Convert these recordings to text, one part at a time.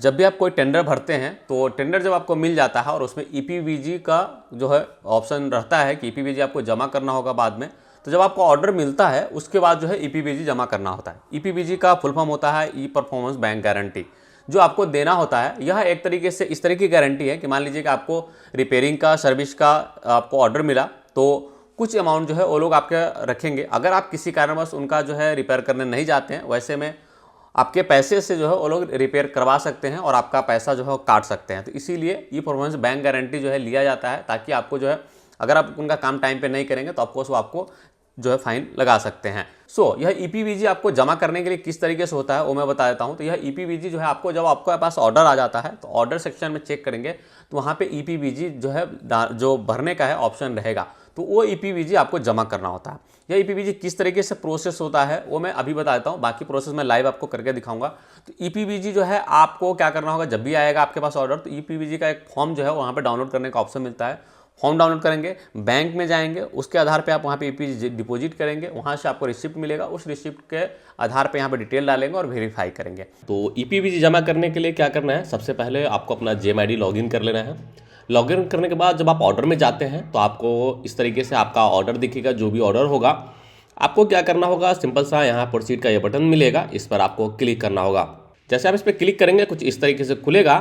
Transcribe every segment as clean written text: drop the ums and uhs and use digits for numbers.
जब भी आप कोई टेंडर भरते हैं तो टेंडर जब आपको मिल जाता है और उसमें ईपीवीजी का जो है ऑप्शन रहता है कि ईपीवीजी आपको जमा करना होगा बाद में, तो जब आपको ऑर्डर मिलता है उसके बाद जो है ईपीवीजी जमा करना होता है। ईपीवीजी का फुल फॉर्म होता है ई परफॉर्मेंस बैंक गारंटी। जो आपको देना होता है यह एक तरीके से इस तरह की गारंटी है कि मान लीजिए कि आपको रिपेयरिंग का, सर्विस का आपको ऑर्डर मिला, तो कुछ अमाउंट जो है वो लोग आपके रखेंगे। अगर आप किसी कारणवश उनका जो है रिपेयर करने नहीं जाते हैं, वैसे में आपके पैसे से जो है वो लोग रिपेयर करवा सकते हैं और आपका पैसा जो है वो काट सकते हैं। तो इसीलिए ई परफॉर्मेंस बैंक गारंटी जो है लिया जाता है, ताकि आपको जो है अगर आप उनका काम टाइम पे नहीं करेंगे तो ऑफकोर्स वो आपको जो है फाइन लगा सकते हैं। यह ईपीवीजी आपको जमा करने के लिए किस तरीके से होता है वो मैं बता देता हूं। तो यह ईपीवीजी जो है आपको जब आपके पास ऑर्डर आ जाता है तो ऑर्डर सेक्शन में चेक करेंगे तो वहां पे ईपीवीजी जो है जो भरने का है ऑप्शन रहेगा, तो वो ईपीवीजी आपको जमा करना होता है। यह ईपीवीजी किस तरीके से प्रोसेस होता है वो मैं अभी बता देता हूँ, बाकी प्रोसेस मैं लाइव आपको करके दिखाऊंगा। तो ईपीवीजी जो है आपको क्या करना होगा, जब भी आएगा आपके पास ऑर्डर तो ईपीवीजी का एक फॉर्म जो है वहाँ पे डाउनलोड करने का ऑप्शन मिलता है। फॉर्म डाउनलोड करेंगे, बैंक में जाएंगे, उसके आधार पे आप वहाँ पे ईपीवीजी डिपॉजिट करेंगे, वहाँ से आपको रिसिप्ट मिलेगा, उस रिसिप्ट के आधार पे यहाँ पे डिटेल डालेंगे और वेरीफाई करेंगे। तो ईपीवीजी जमा करने के लिए क्या करना है, सबसे पहले आपको अपना जेएमआईडी लॉगिन कर लेना है। लॉगिन करने के बाद जब आप ऑर्डर में जाते हैं तो आपको इस तरीके से आपका ऑर्डर दिखेगा। जो भी ऑर्डर होगा आपको क्या करना होगा, सिंपल सा यहाँ प्रोसीड का ये बटन मिलेगा, इस पर आपको क्लिक करना होगा। जैसे आप इस पर क्लिक करेंगे कुछ इस तरीके से खुलेगा।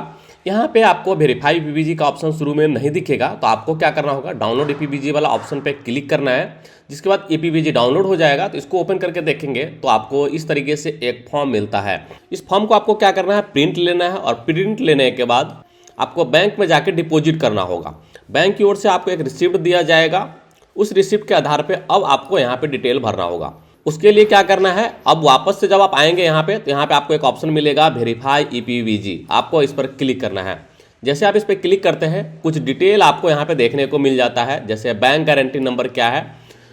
यहाँ पे आपको वेरीफाई ईपीवीजी का ऑप्शन शुरू में नहीं दिखेगा, तो आपको क्या करना होगा, डाउनलोड ईपीवीजी वाला ऑप्शन पे क्लिक करना है। जिसके बाद ईपीवीजी डाउनलोड हो जाएगा तो इसको ओपन करके देखेंगे तो आपको इस तरीके से एक फॉर्म मिलता है। इस फॉर्म को आपको क्या करना है, प्रिंट लेना है और प्रिंट लेने के बाद आपको बैंक में जाके डिपॉजिट करना होगा। बैंक की ओर से आपको एक रिसिप्ट दिया जाएगा, उस रिसिप्ट के आधार पे अब आपको यहाँ पे डिटेल भरना होगा। उसके लिए क्या करना है, अब वापस से जब आप आएंगे यहाँ पे तो यहाँ पे आपको एक ऑप्शन मिलेगा वेरीफाई ईपीवीजी, आपको इस पर क्लिक करना है। जैसे आप इस पर क्लिक करते हैं कुछ डिटेल आपको यहाँ पे देखने को मिल जाता है, जैसे बैंक गारंटी नंबर क्या है,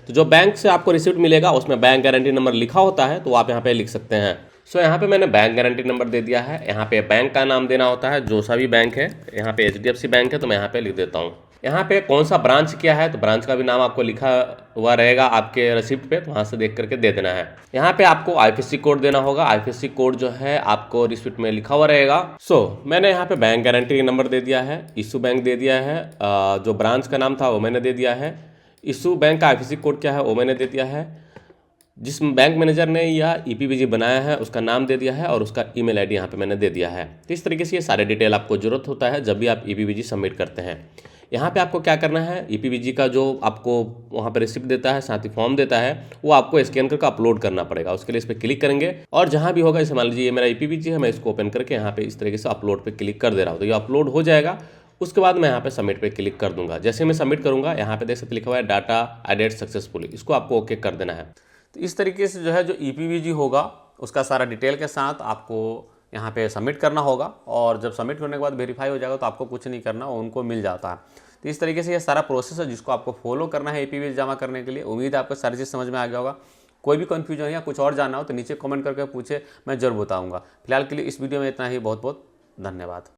तो जो बैंक से आपको रिसिप्ट मिलेगा उसमें बैंक गारंटी नंबर लिखा होता है, तो आप यहाँ पे लिख सकते हैं। यहाँ पे मैंने बैंक गारंटी नंबर दे दिया है। यहाँ पे बैंक का नाम देना होता है, जो सा भी बैंक है। यहाँ पे एचडीएफसी बैंक है तो मैं यहाँ पे लिख देता हूँ। यहाँ पे कौन सा ब्रांच क्या है, तो ब्रांच का भी नाम आपको लिखा हुआ रहेगा आपके रिसिप्ट पे, तो वहाँ से देख करके दे देना है। यहाँ पे आपको आईएफएससी कोड देना होगा, आईएफएससी कोड जो है आपको रिसिप्ट में लिखा हुआ रहेगा। मैंने यहाँ पे बैंक गारंटी नंबर दे दिया है, इशू बैंक दे दिया है, जो ब्रांच का नाम था वो मैंने दे दिया है, इशू बैंक का आईएफएससी कोड क्या है वो मैंने दे दिया है, जिस बैंक मैनेजर ने यह ईपीवीजी बनाया है उसका नाम दे दिया है और उसका ईमेल आईडी यहाँ पे मैंने दे दिया है। तो इस तरीके से ये सारे डिटेल आपको जरूरत होता है जब भी आप ईपीवीजी सबमिट करते हैं। यहाँ पे आपको क्या करना है, ईपीवीजी का जो आपको वहाँ पर रिसिप्ट देता है, साथ ही फॉर्म देता है, वो आपको स्कैन करके अपलोड करना पड़ेगा। उसके लिए इस पर क्लिक करेंगे और जहाँ भी होगा, जैसे मान लीजिए ये मेरा ईपीवीजी है, मैं इसको ओपन करके यहाँ पे इस तरीके से अपलोड पे क्लिक कर दे रहा हूँ, तो ये अपलोड हो जाएगा। उसके बाद मैं यहाँ पे सबमिट पे क्लिक कर दूंगा। जैसे मैं सबमिट करूँगा यहाँ पे देख सकते लिखा हुआ है डाटा एडेड सक्सेसफुली, इसको आपको ओके कर देना है। तो इस तरीके से जो है जो ईपीवीजी होगा उसका सारा डिटेल के साथ आपको यहाँ पे सबमिट करना होगा, और जब सबमिट करने के बाद वेरीफाई हो जाएगा तो आपको कुछ नहीं करना, उनको मिल जाता है। तो इस तरीके से ये सारा प्रोसेस है जिसको आपको फॉलो करना है ईपीवीजी जमा करने के लिए। उम्मीद है आपको सारी चीज़ समझ में आ गया होगा। कोई भी कन्फ्यूजन या कुछ और जानना हो तो नीचे कमेंट करके पूछे, मैं जरूर बताऊँगा। फिलहाल के लिए इस वीडियो में इतना ही। बहुत बहुत धन्यवाद।